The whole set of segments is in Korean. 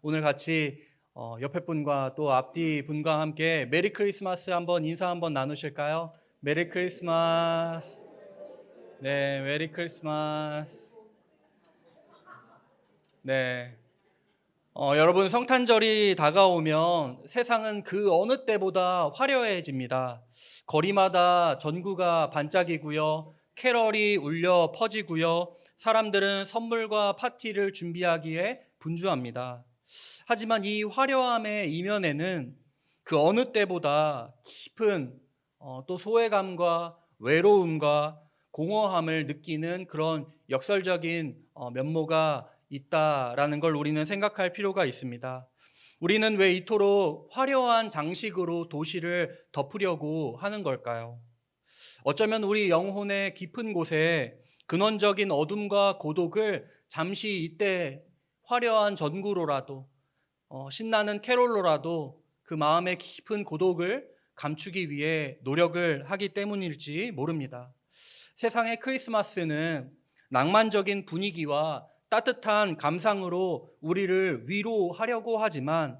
오늘 같이 옆에 분과 또 앞뒤 분과 함께 메리 크리스마스 한번 인사 한번 나누실까요? 메리 크리스마스. 네, 메리 크리스마스. 네. 여러분, 성탄절이 다가오면 세상은 그 어느 때보다 화려해집니다. 거리마다 전구가 반짝이고요. 캐럴이 울려 퍼지고요. 사람들은 선물과 파티를 준비하기에 분주합니다. 하지만 이 화려함의 이면에는 그 어느 때보다 깊은 또 소외감과 외로움과 공허함을 느끼는 그런 역설적인 면모가 있다라는 걸 우리는 생각할 필요가 있습니다. 우리는 왜 이토록 화려한 장식으로 도시를 덮으려고 하는 걸까요? 어쩌면 우리 영혼의 깊은 곳에 근원적인 어둠과 고독을 잠시 이때 화려한 전구로라도 신나는 캐롤로라도 그 마음의 깊은 고독을 감추기 위해 노력을 하기 때문일지 모릅니다. 세상의 크리스마스는 낭만적인 분위기와 따뜻한 감상으로 우리를 위로하려고 하지만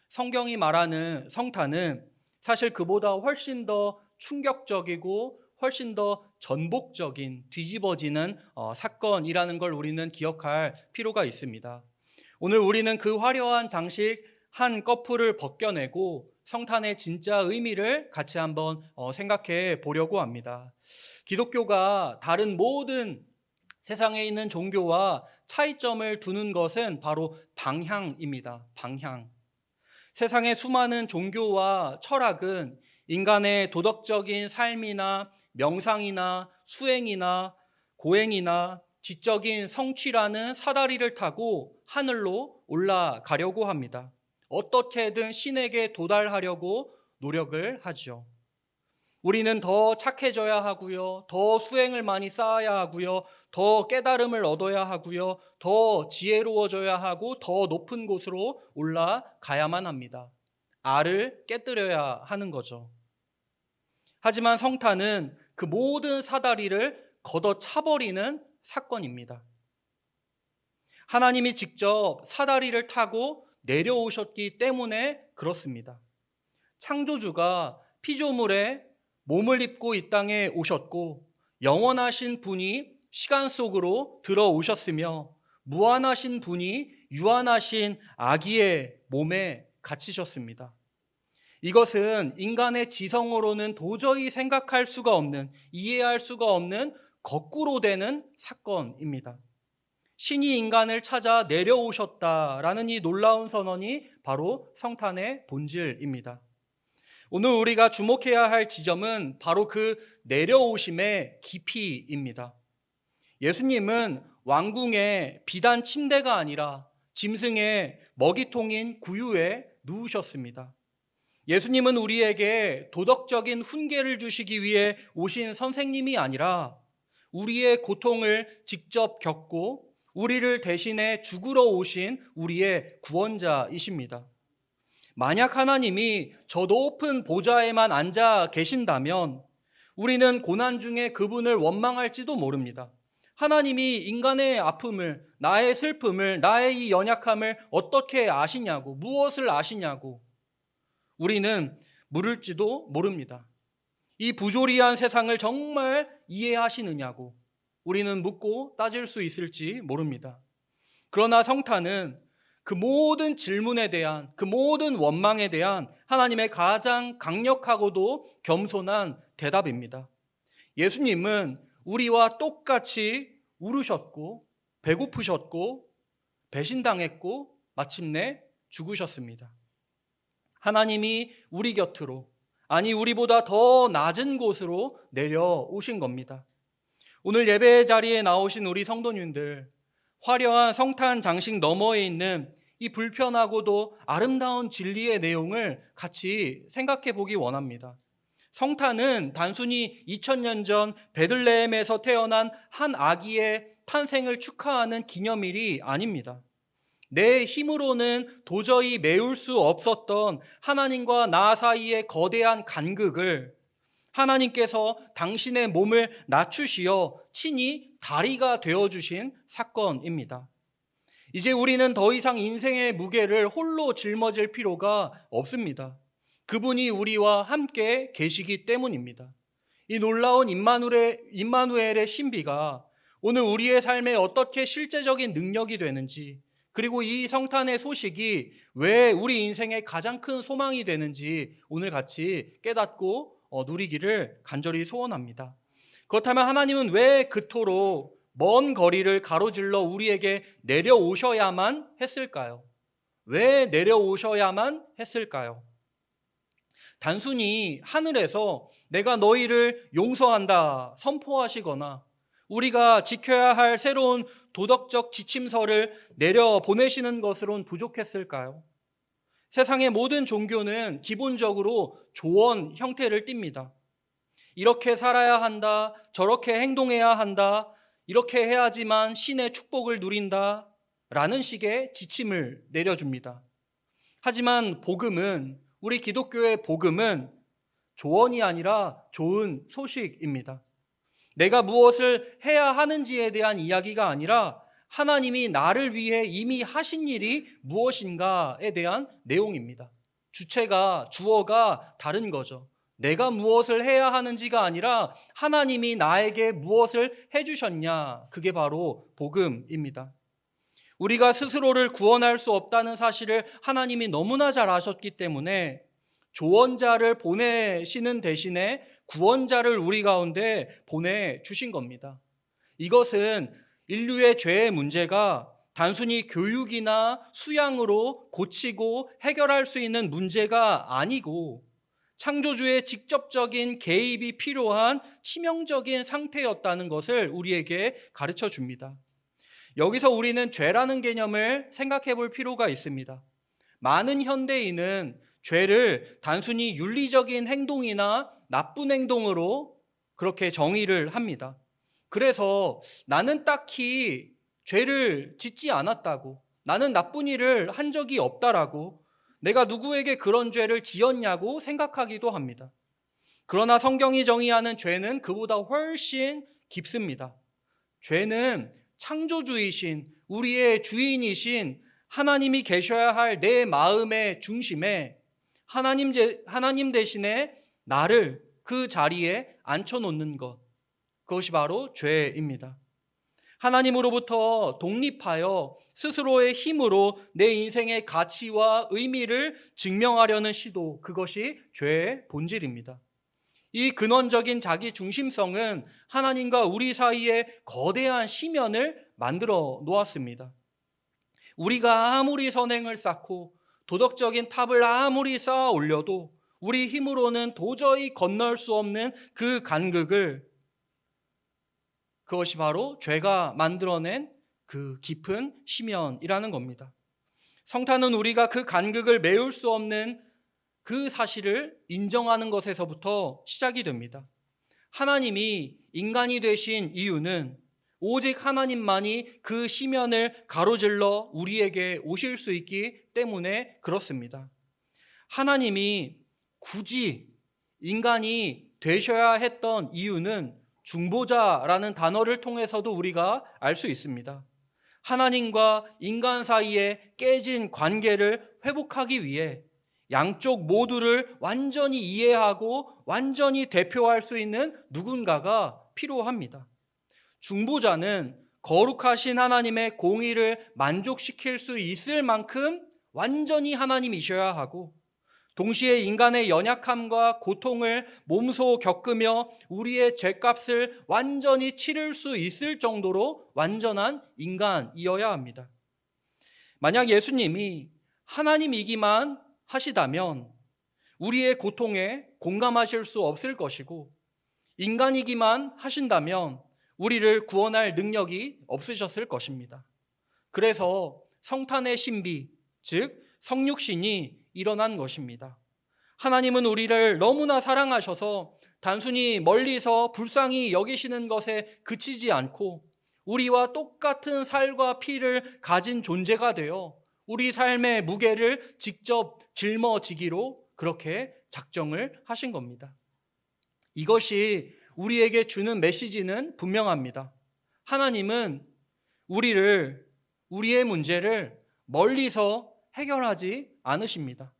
성경이 말하는 성탄은 사실 그보다 훨씬 더 충격적이고 훨씬 더 전복적인 뒤집어지는 사건이라는 걸 우리는 기억할 필요가 있습니다. 오늘 우리는 그 화려한 장식 한 커플을 벗겨내고 성탄의 진짜 의미를 같이 한번 생각해 보려고 합니다. 기독교가 다른 모든 세상에 있는 종교와 차이점을 두는 것은 바로 방향입니다. 방향. 세상의 수많은 종교와 철학은 인간의 도덕적인 삶이나 명상이나 수행이나 고행이나 지적인 성취라는 사다리를 타고 하늘로 올라가려고 합니다. 어떻게든 신에게 도달하려고 노력을 하죠. 우리는 더 착해져야 하고요. 더 수행을 많이 쌓아야 하고요. 더 깨달음을 얻어야 하고요. 더 지혜로워져야 하고 더 높은 곳으로 올라가야만 합니다. 알을 깨뜨려야 하는 거죠. 하지만 성탄은 그 모든 사다리를 걷어차버리는 사건입니다. 하나님이 직접 사다리를 타고 내려오셨기 때문에 그렇습니다. 창조주가 피조물에 몸을 입고 이 땅에 오셨고 영원하신 분이 시간 속으로 들어오셨으며 무한하신 분이 유한하신 아기의 몸에 갇히셨습니다. 이것은 인간의 지성으로는 도저히 생각할 수가 없는, 이해할 수가 없는 거꾸로 되는 사건입니다. 신이 인간을 찾아 내려오셨다라는 이 놀라운 선언이 바로 성탄의 본질입니다. 오늘 우리가 주목해야 할 지점은 바로 그 내려오심의 깊이입니다. 예수님은 왕궁의 비단 침대가 아니라 짐승의 먹이통인 구유에 누우셨습니다. 예수님은 우리에게 도덕적인 훈계를 주시기 위해 오신 선생님이 아니라 우리의 고통을 직접 겪고 우리를 대신해 죽으러 오신 우리의 구원자이십니다. 만약 하나님이 저 높은 보좌에만 앉아 계신다면 우리는 고난 중에 그분을 원망할지도 모릅니다. 하나님이 인간의 아픔을, 나의 슬픔을, 나의 이 연약함을 어떻게 아시냐고, 무엇을 아시냐고 우리는 물을지도 모릅니다. 이 부조리한 세상을 정말 이해하시느냐고 우리는 묻고 따질 수 있을지 모릅니다. 그러나 성탄은 그 모든 질문에 대한, 그 모든 원망에 대한 하나님의 가장 강력하고도 겸손한 대답입니다. 예수님은 우리와 똑같이 울으셨고 배고프셨고 배신당했고 마침내 죽으셨습니다. 하나님이 우리 곁으로, 아니 우리보다 더 낮은 곳으로 내려오신 겁니다. 오늘 예배 자리에 나오신 우리 성도님들, 화려한 성탄 장식 너머에 있는 이 불편하고도 아름다운 진리의 내용을 같이 생각해 보기 원합니다. 성탄은 단순히 2000년 전 베들레헴에서 태어난 한 아기의 탄생을 축하하는 기념일이 아닙니다. 내 힘으로는 도저히 메울 수 없었던 하나님과 나 사이의 거대한 간극을 하나님께서 당신의 몸을 낮추시어 친히 다리가 되어주신 사건입니다. 이제 우리는 더 이상 인생의 무게를 홀로 짊어질 필요가 없습니다. 그분이 우리와 함께 계시기 때문입니다. 이 놀라운 임마누엘의 신비가 오늘 우리의 삶에 어떻게 실제적인 능력이 되는지, 그리고 이 성탄의 소식이 왜 우리 인생의 가장 큰 소망이 되는지 오늘 같이 깨닫고 누리기를 간절히 소원합니다. 그렇다면 하나님은 왜 그토록 먼 거리를 가로질러 우리에게 내려오셔야만 했을까요? 왜 내려오셔야만 했을까요? 단순히 하늘에서 내가 너희를 용서한다 선포하시거나 우리가 지켜야 할 새로운 도덕적 지침서를 내려 보내시는 것으론 부족했을까요? 세상의 모든 종교는 기본적으로 조언 형태를 띱니다. 이렇게 살아야 한다, 저렇게 행동해야 한다, 이렇게 해야지만 신의 축복을 누린다 라는 식의 지침을 내려줍니다. 하지만 복음은, 우리 기독교의 복음은 조언이 아니라 좋은 소식입니다. 내가 무엇을 해야 하는지에 대한 이야기가 아니라 하나님이 나를 위해 이미 하신 일이 무엇인가에 대한 내용입니다. 주어가 다른 거죠. 내가 무엇을 해야 하는지가 아니라 하나님이 나에게 무엇을 해주셨냐, 그게 바로 복음입니다. 우리가 스스로를 구원할 수 없다는 사실을 하나님이 너무나 잘 아셨기 때문에 조언자를 보내시는 대신에 구원자를 우리 가운데 보내주신 겁니다. 이것은 인류의 죄의 문제가 단순히 교육이나 수양으로 고치고 해결할 수 있는 문제가 아니고 창조주의 직접적인 개입이 필요한 치명적인 상태였다는 것을 우리에게 가르쳐 줍니다. 여기서 우리는 죄라는 개념을 생각해 볼 필요가 있습니다. 많은 현대인은 죄를 단순히 윤리적인 행동이나 나쁜 행동으로 그렇게 정의를 합니다. 그래서 나는 딱히 죄를 짓지 않았다고, 나는 나쁜 일을 한 적이 없다라고, 내가 누구에게 그런 죄를 지었냐고 생각하기도 합니다. 그러나 성경이 정의하는 죄는 그보다 훨씬 깊습니다. 죄는 창조주이신, 우리의 주인이신 하나님이 계셔야 할 내 마음의 중심에 하나님 대신에 나를 그 자리에 앉혀놓는 것, 그것이 바로 죄입니다. 하나님으로부터 독립하여 스스로의 힘으로 내 인생의 가치와 의미를 증명하려는 시도, 그것이 죄의 본질입니다. 이 근원적인 자기 중심성은 하나님과 우리 사이에 거대한 시면을 만들어 놓았습니다. 우리가 아무리 선행을 쌓고 도덕적인 탑을 아무리 쌓아 올려도 우리 힘으로는 도저히 건널 수 없는 그 간극을, 그것이 바로 죄가 만들어낸 그 깊은 시면이라는 겁니다. 성탄은 우리가 그 간극을 메울 수 없는 그 사실을 인정하는 것에서부터 시작이 됩니다. 하나님이 인간이 되신 이유는 오직 하나님만이 그 시면을 가로질러 우리에게 오실 수 있기 때문에 그렇습니다. 하나님이 굳이 인간이 되셔야 했던 이유는 중보자라는 단어를 통해서도 우리가 알 수 있습니다. 하나님과 인간 사이에 깨진 관계를 회복하기 위해 양쪽 모두를 완전히 이해하고 완전히 대표할 수 있는 누군가가 필요합니다. 중보자는 거룩하신 하나님의 공의를 만족시킬 수 있을 만큼 완전히 하나님이셔야 하고, 동시에 인간의 연약함과 고통을 몸소 겪으며 우리의 죄값을 완전히 치를 수 있을 정도로 완전한 인간이어야 합니다. 만약 예수님이 하나님이기만 하시다면 우리의 고통에 공감하실 수 없을 것이고, 인간이기만 하신다면 우리를 구원할 능력이 없으셨을 것입니다. 그래서 성탄의 신비, 즉 성육신이 일어난 것입니다. 하나님은 우리를 너무나 사랑하셔서 단순히 멀리서 불쌍히 여기시는 것에 그치지 않고 우리와 똑같은 살과 피를 가진 존재가 되어 우리 삶의 무게를 직접 짊어지기로 그렇게 작정을 하신 겁니다. 이것이 우리에게 주는 메시지는 분명합니다. 하나님은 우리를 우리의 문제를 멀리서 해결하지 않으십니다.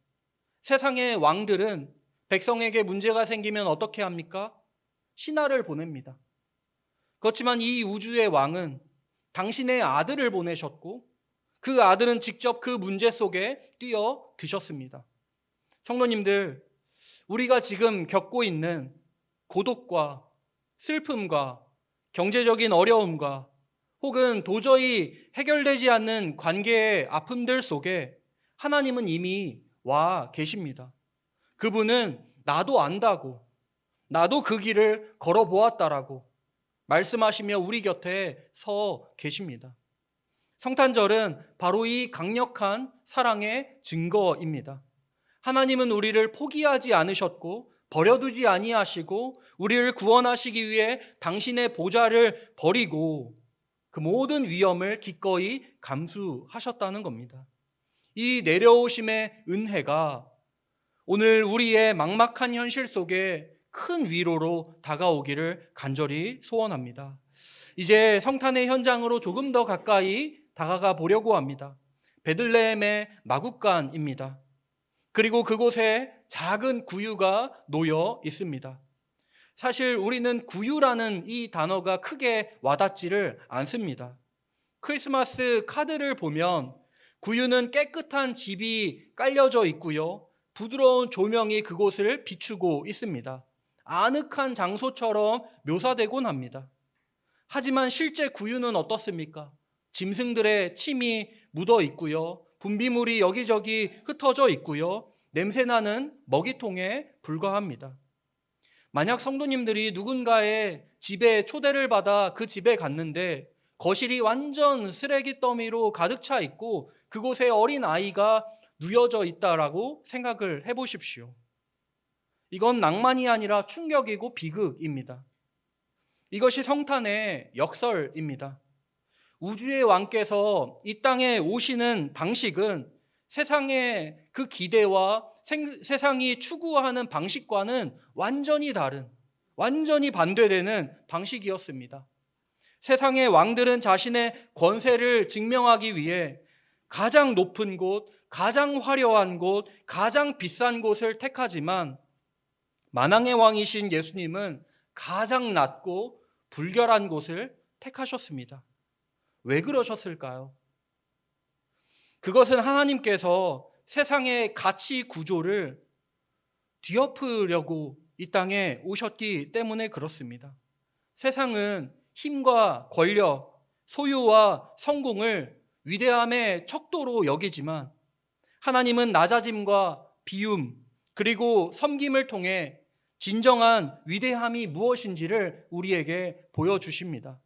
세상의 왕들은 백성에게 문제가 생기면 어떻게 합니까? 신하를 보냅니다. 그렇지만 이 우주의 왕은 당신의 아들을 보내셨고 그 아들은 직접 그 문제 속에 뛰어드셨습니다. 성도님들, 우리가 지금 겪고 있는 고독과 슬픔과 경제적인 어려움과 혹은 도저히 해결되지 않는 관계의 아픔들 속에 하나님은 이미 와 계십니다. 그분은 나도 안다고, 나도 그 길을 걸어보았다라고 말씀하시며 우리 곁에 서 계십니다. 성탄절은 바로 이 강력한 사랑의 증거입니다. 하나님은 우리를 포기하지 않으셨고 버려두지 아니하시고 우리를 구원하시기 위해 당신의 보좌를 버리고 그 모든 위험을 기꺼이 감수하셨다는 겁니다. 이 내려오심의 은혜가 오늘 우리의 막막한 현실 속에 큰 위로로 다가오기를 간절히 소원합니다. 이제 성탄의 현장으로 조금 더 가까이 다가가 보려고 합니다. 베들레헴의 마구간입니다. 그리고 그곳에 작은 구유가 놓여 있습니다. 사실 우리는 구유라는 이 단어가 크게 와닿지를 않습니다. 크리스마스 카드를 보면 구유는 깨끗한 집이 깔려져 있고요. 부드러운 조명이 그곳을 비추고 있습니다. 아늑한 장소처럼 묘사되곤 합니다. 하지만 실제 구유는 어떻습니까? 짐승들의 침이 묻어 있고요. 분비물이 여기저기 흩어져 있고요. 냄새나는 먹이통에 불과합니다. 만약 성도님들이 누군가의 집에 초대를 받아 그 집에 갔는데 거실이 완전 쓰레기 더미로 가득 차 있고 그곳에 어린 아이가 누워져 있다라고 생각을 해보십시오. 이건 낭만이 아니라 충격이고 비극입니다. 이것이 성탄의 역설입니다. 우주의 왕께서 이 땅에 오시는 방식은 세상의 그 기대와 세상이 추구하는 방식과는 완전히 다른, 완전히 반대되는 방식이었습니다. 세상의 왕들은 자신의 권세를 증명하기 위해 가장 높은 곳, 가장 화려한 곳, 가장 비싼 곳을 택하지만 만왕의 왕이신 예수님은 가장 낮고 불결한 곳을 택하셨습니다. 왜 그러셨을까요? 그것은 하나님께서 세상의 가치 구조를 뒤엎으려고 이 땅에 오셨기 때문에 그렇습니다. 세상은 힘과 권력, 소유와 성공을 위대함의 척도로 여기지만 하나님은 낮아짐과 비움 그리고 섬김을 통해 진정한 위대함이 무엇인지를 우리에게 보여주십니다.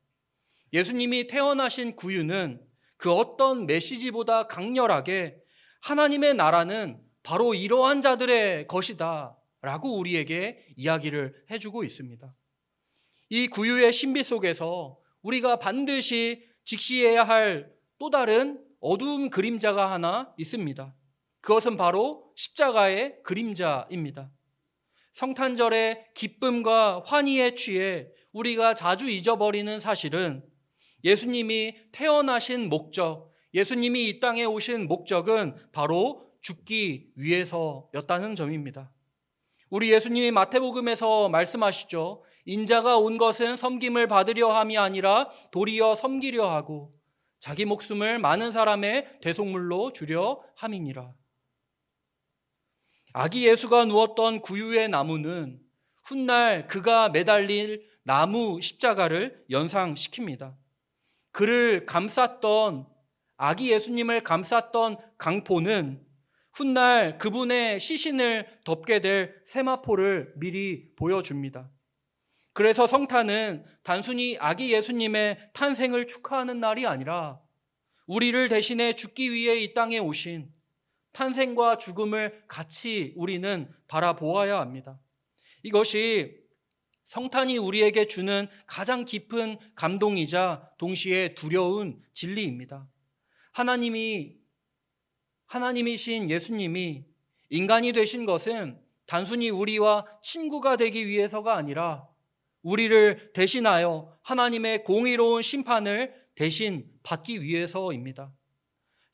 예수님이 태어나신 구유는 그 어떤 메시지보다 강렬하게 하나님의 나라는 바로 이러한 자들의 것이다 라고 우리에게 이야기를 해주고 있습니다. 이 구유의 신비 속에서 우리가 반드시 직시해야 할 또 다른 어두운 그림자가 하나 있습니다. 그것은 바로 십자가의 그림자입니다. 성탄절의 기쁨과 환희에 취해 우리가 자주 잊어버리는 사실은 예수님이 태어나신 목적, 예수님이 이 땅에 오신 목적은 바로 죽기 위해서였다는 점입니다. 우리 예수님이 마태복음에서 말씀하시죠. 인자가 온 것은 섬김을 받으려 함이 아니라 도리어 섬기려 하고 자기 목숨을 많은 사람의 대속물로 주려 함이니라. 아기 예수가 누웠던 구유의 나무는 훗날 그가 매달릴 나무 십자가를 연상시킵니다. 그를 감쌌던 아기 예수님을 감쌌던 강포는 훗날 그분의 시신을 덮게 될 세마포를 미리 보여줍니다. 그래서 성탄은 단순히 아기 예수님의 탄생을 축하하는 날이 아니라 우리를 대신해 죽기 위해 이 땅에 오신 탄생과 죽음을 같이 우리는 바라보아야 합니다. 이것이 성탄이 우리에게 주는 가장 깊은 감동이자 동시에 두려운 진리입니다. 하나님이신 예수님이 인간이 되신 것은 단순히 우리와 친구가 되기 위해서가 아니라 우리를 대신하여 하나님의 공의로운 심판을 대신 받기 위해서입니다.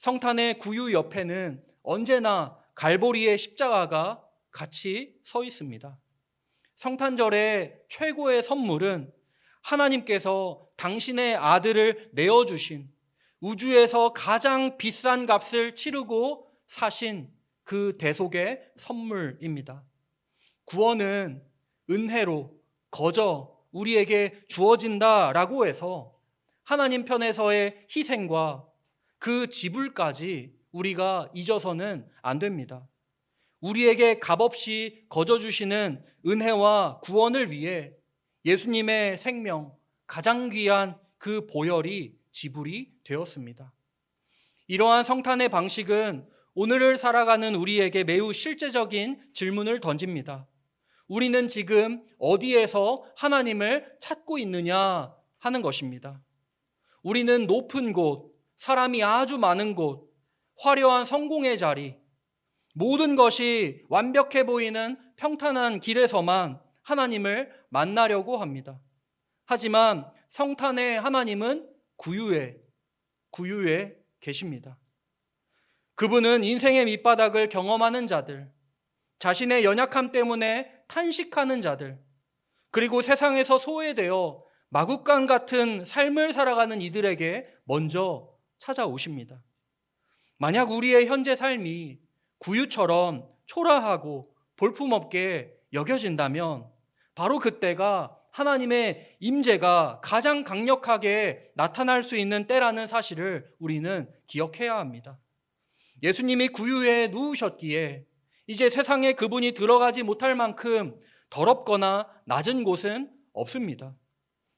성탄의 구유 옆에는 언제나 갈보리의 십자가가 같이 서 있습니다. 성탄절의 최고의 선물은 하나님께서 당신의 아들을 내어주신, 우주에서 가장 비싼 값을 치르고 사신 그 대속의 선물입니다. 구원은 은혜로 거저 우리에게 주어진다라고 해서 하나님 편에서의 희생과 그 지불까지 우리가 잊어서는 안 됩니다. 우리에게 값없이 거저 주시는 은혜와 구원을 위해 예수님의 생명, 가장 귀한 그 보혈이 지불이 되었습니다. 이러한 성탄의 방식은 오늘을 살아가는 우리에게 매우 실제적인 질문을 던집니다. 우리는 지금 어디에서 하나님을 찾고 있느냐 하는 것입니다. 우리는 높은 곳, 사람이 아주 많은 곳, 화려한 성공의 자리, 모든 것이 완벽해 보이는 평탄한 길에서만 하나님을 만나려고 합니다. 하지만 성탄의 하나님은 구유에 계십니다. 그분은 인생의 밑바닥을 경험하는 자들, 자신의 연약함 때문에 탄식하는 자들, 그리고 세상에서 소외되어 마구간 같은 삶을 살아가는 이들에게 먼저 찾아오십니다. 만약 우리의 현재 삶이 구유처럼 초라하고 볼품없게 여겨진다면 바로 그때가 하나님의 임재가 가장 강력하게 나타날 수 있는 때라는 사실을 우리는 기억해야 합니다. 예수님이 구유에 누우셨기에 이제 세상에 그분이 들어가지 못할 만큼 더럽거나 낮은 곳은 없습니다.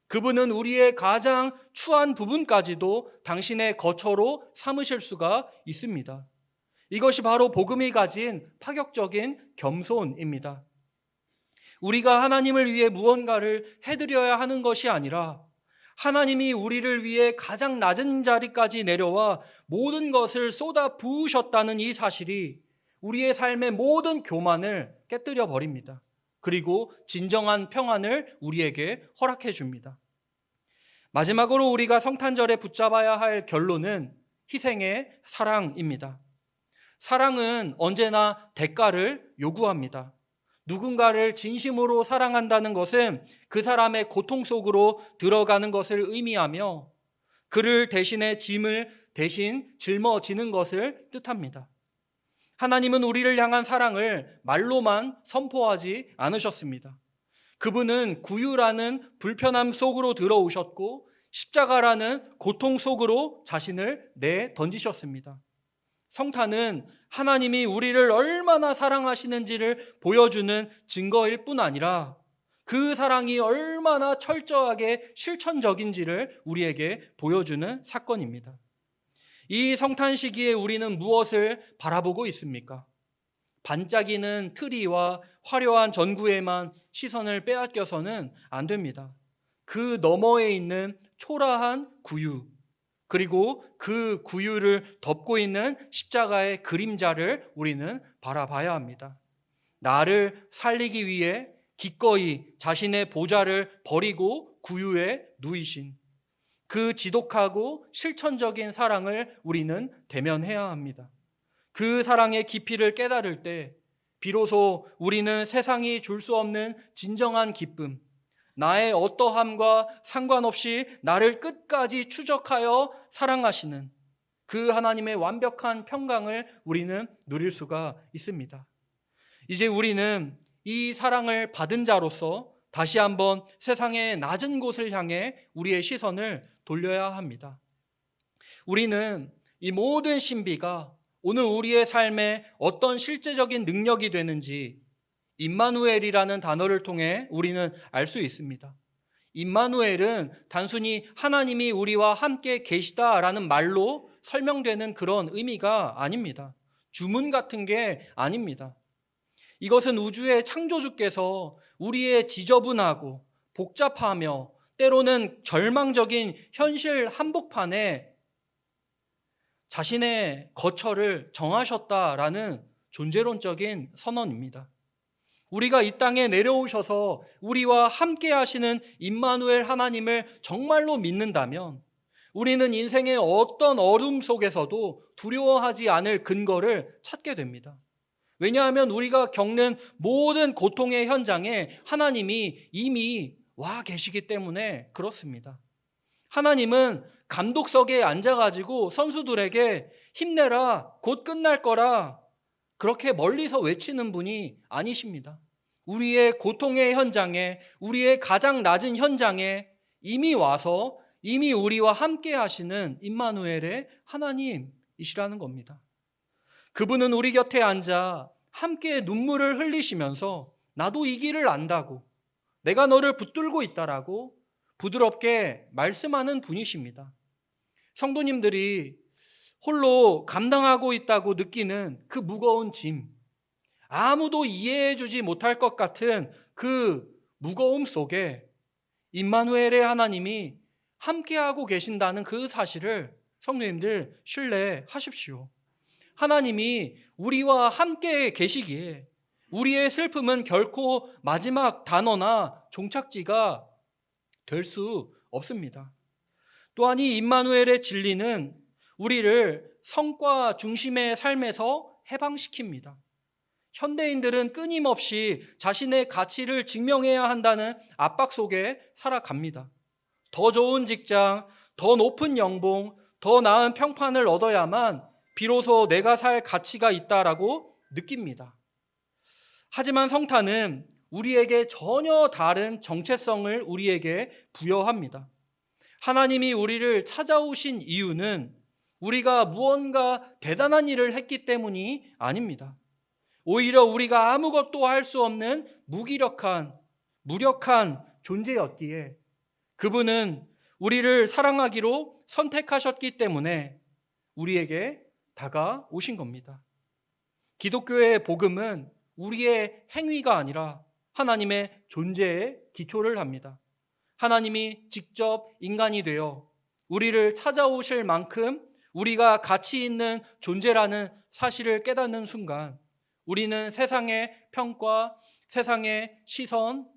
그분은 우리의 가장 추한 부분까지도 당신의 거처로 삼으실 수가 있습니다. 이것이 바로 복음이 가진 파격적인 겸손입니다. 우리가 하나님을 위해 무언가를 해드려야 하는 것이 아니라 하나님이 우리를 위해 가장 낮은 자리까지 내려와 모든 것을 쏟아 부으셨다는 이 사실이 우리의 삶의 모든 교만을 깨뜨려 버립니다. 그리고 진정한 평안을 우리에게 허락해 줍니다. 마지막으로 우리가 성탄절에 붙잡아야 할 결론은 희생의 사랑입니다. 사랑은 언제나 대가를 요구합니다. 누군가를 진심으로 사랑한다는 것은 그 사람의 고통 속으로 들어가는 것을 의미하며 그를 대신에 짐을 대신 짊어지는 것을 뜻합니다. 하나님은 우리를 향한 사랑을 말로만 선포하지 않으셨습니다. 그분은 구유라는 불편함 속으로 들어오셨고 십자가라는 고통 속으로 자신을 내던지셨습니다. 성탄은 하나님이 우리를 얼마나 사랑하시는지를 보여주는 증거일 뿐 아니라 그 사랑이 얼마나 철저하게 실천적인지를 우리에게 보여주는 사건입니다. 이 성탄 시기에 우리는 무엇을 바라보고 있습니까? 반짝이는 트리와 화려한 전구에만 시선을 빼앗겨서는 안 됩니다. 그 너머에 있는 초라한 구유, 그리고 그 구유를 덮고 있는 십자가의 그림자를 우리는 바라봐야 합니다. 나를 살리기 위해 기꺼이 자신의 보좌를 버리고 구유에 누이신 그 지독하고 실천적인 사랑을 우리는 대면해야 합니다. 그 사랑의 깊이를 깨달을 때 비로소 우리는 세상이 줄 수 없는 진정한 기쁨, 나의 어떠함과 상관없이 나를 끝까지 추적하여 사랑하시는 그 하나님의 완벽한 평강을 우리는 누릴 수가 있습니다. 이제 우리는 이 사랑을 받은 자로서 다시 한번 세상의 낮은 곳을 향해 우리의 시선을 돌려야 합니다. 우리는 이 모든 신비가 오늘 우리의 삶에 어떤 실제적인 능력이 되는지 임마누엘이라는 단어를 통해 우리는 알 수 있습니다. 임마누엘은 단순히 하나님이 우리와 함께 계시다라는 말로 설명되는 그런 의미가 아닙니다. 주문 같은 게 아닙니다. 이것은 우주의 창조주께서 우리의 지저분하고 복잡하며 때로는 절망적인 현실 한복판에 자신의 거처를 정하셨다라는 존재론적인 선언입니다. 우리가 이 땅에 내려오셔서 우리와 함께 하시는 임마누엘 하나님을 정말로 믿는다면 우리는 인생의 어떤 어둠 속에서도 두려워하지 않을 근거를 찾게 됩니다. 왜냐하면 우리가 겪는 모든 고통의 현장에 하나님이 이미 와 계시기 때문에 그렇습니다. 하나님은 감독석에 앉아가지고 선수들에게 힘내라, 곧 끝날 거라, 그렇게 멀리서 외치는 분이 아니십니다. 우리의 고통의 현장에, 우리의 가장 낮은 현장에 이미 와서 이미 우리와 함께 하시는 임마누엘의 하나님이시라는 겁니다. 그분은 우리 곁에 앉아 함께 눈물을 흘리시면서 나도 이 길을 안다고, 내가 너를 붙들고 있다라고 부드럽게 말씀하는 분이십니다. 성도님들이 홀로 감당하고 있다고 느끼는 그 무거운 짐, 아무도 이해해 주지 못할 것 같은 그 무거움 속에 임마누엘의 하나님이 함께하고 계신다는 그 사실을 성도님들 신뢰하십시오. 하나님이 우리와 함께 계시기에 우리의 슬픔은 결코 마지막 단어나 종착지가 될 수 없습니다. 또한 이 임마누엘의 진리는 우리를 성과 중심의 삶에서 해방시킵니다. 현대인들은 끊임없이 자신의 가치를 증명해야 한다는 압박 속에 살아갑니다. 더 좋은 직장, 더 높은 연봉, 더 나은 평판을 얻어야만 비로소 내가 살 가치가 있다라고 느낍니다. 하지만 성탄은 우리에게 전혀 다른 정체성을 우리에게 부여합니다. 하나님이 우리를 찾아오신 이유는 우리가 무언가 대단한 일을 했기 때문이 아닙니다. 오히려 우리가 아무것도 할 수 없는 무기력한, 무력한 존재였기에 그분은 우리를 사랑하기로 선택하셨기 때문에 우리에게 다가오신 겁니다. 기독교의 복음은 우리의 행위가 아니라 하나님의 존재에 기초를 합니다. 하나님이 직접 인간이 되어 우리를 찾아오실 만큼 우리가 가치 있는 존재라는 사실을 깨닫는 순간 우리는 세상의 평가, 세상의 시선,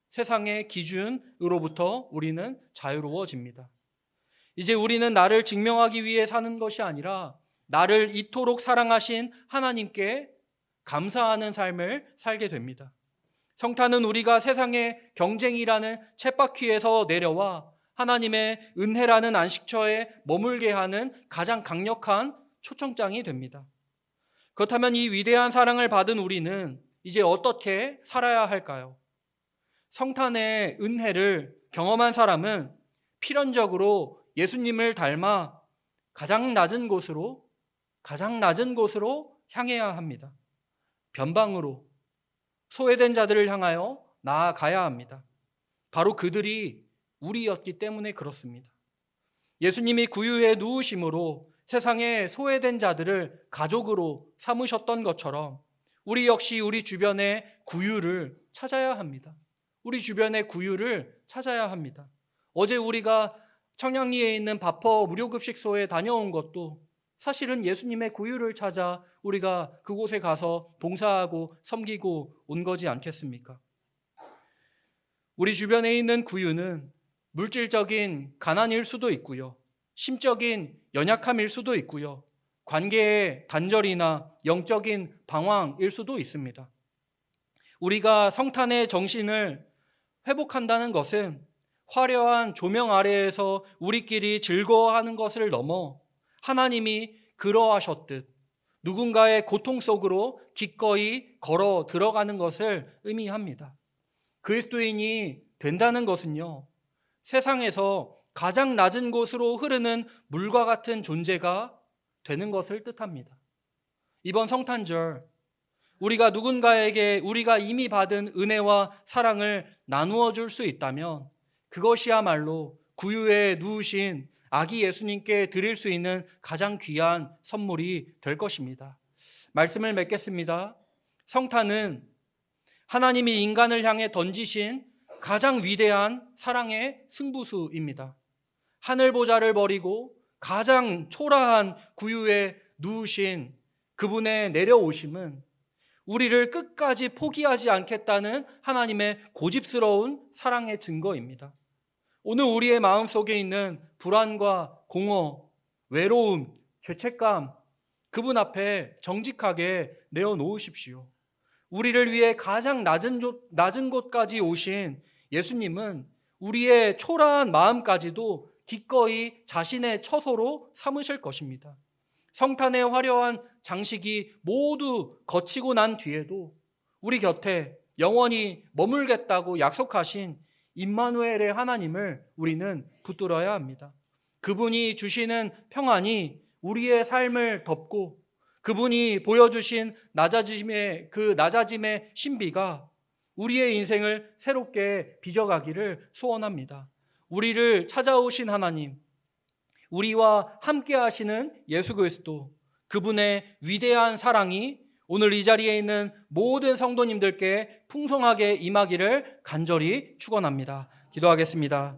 세상의 기준으로부터 우리는 자유로워집니다. 이제 우리는 나를 증명하기 위해 사는 것이 아니라 나를 이토록 사랑하신 하나님께 감사하는 삶을 살게 됩니다. 성탄은 우리가 세상의 경쟁이라는 쳇바퀴에서 내려와 하나님의 은혜라는 안식처에 머물게 하는 가장 강력한 초청장이 됩니다. 그렇다면 이 위대한 사랑을 받은 우리는 이제 어떻게 살아야 할까요? 성탄의 은혜를 경험한 사람은 필연적으로 예수님을 닮아 가장 낮은 곳으로 향해야 합니다. 변방으로 소외된 자들을 향하여 나아가야 합니다. 바로 그들이 우리였기 때문에 그렇습니다. 예수님이 구유에 누우심으로 세상의 소외된 자들을 가족으로 삼으셨던 것처럼 우리 역시 우리 주변의 구유를 찾아야 합니다. 우리 주변의 구유를 찾아야 합니다. 어제 우리가 청량리에 있는 바퍼 무료급식소에 다녀온 것도 사실은 예수님의 구유를 찾아 우리가 그곳에 가서 봉사하고 섬기고 온 거지 않겠습니까? 우리 주변에 있는 구유는 물질적인 가난일 수도 있고요. 심적인 연약함일 수도 있고요. 관계의 단절이나 영적인 방황일 수도 있습니다. 우리가 성탄의 정신을 회복한다는 것은 화려한 조명 아래에서 우리끼리 즐거워하는 것을 넘어 하나님이 그러하셨듯 누군가의 고통 속으로 기꺼이 걸어 들어가는 것을 의미합니다. 그리스도인이 된다는 것은요, 세상에서 가장 낮은 곳으로 흐르는 물과 같은 존재가 되는 것을 뜻합니다. 이번 성탄절 우리가 누군가에게 우리가 이미 받은 은혜와 사랑을 나누어 줄 수 있다면 그것이야말로 구유에 누우신 아기 예수님께 드릴 수 있는 가장 귀한 선물이 될 것입니다. 말씀을 맺겠습니다. 성탄은 하나님이 인간을 향해 던지신 가장 위대한 사랑의 승부수입니다. 하늘 보좌를 버리고 가장 초라한 구유에 누우신 그분의 내려오심은 우리를 끝까지 포기하지 않겠다는 하나님의 고집스러운 사랑의 증거입니다. 오늘 우리의 마음속에 있는 불안과 공허, 외로움, 죄책감 그분 앞에 정직하게 내어놓으십시오. 우리를 위해 가장 낮은 곳까지 오신 예수님은 우리의 초라한 마음까지도 기꺼이 자신의 처소로 삼으실 것입니다. 성탄의 화려한 장식이 모두 거치고 난 뒤에도 우리 곁에 영원히 머물겠다고 약속하신 임마누엘의 하나님을 우리는 붙들어야 합니다. 그분이 주시는 평안이 우리의 삶을 덮고 그분이 보여주신 낮아짐의 신비가 우리의 인생을 새롭게 빚어가기를 소원합니다. 우리를 찾아오신 하나님, 우리와 함께 하시는 예수 그리스도, 그분의 위대한 사랑이 오늘 이 자리에 있는 모든 성도님들께 풍성하게 임하기를 간절히 축원합니다. 기도하겠습니다.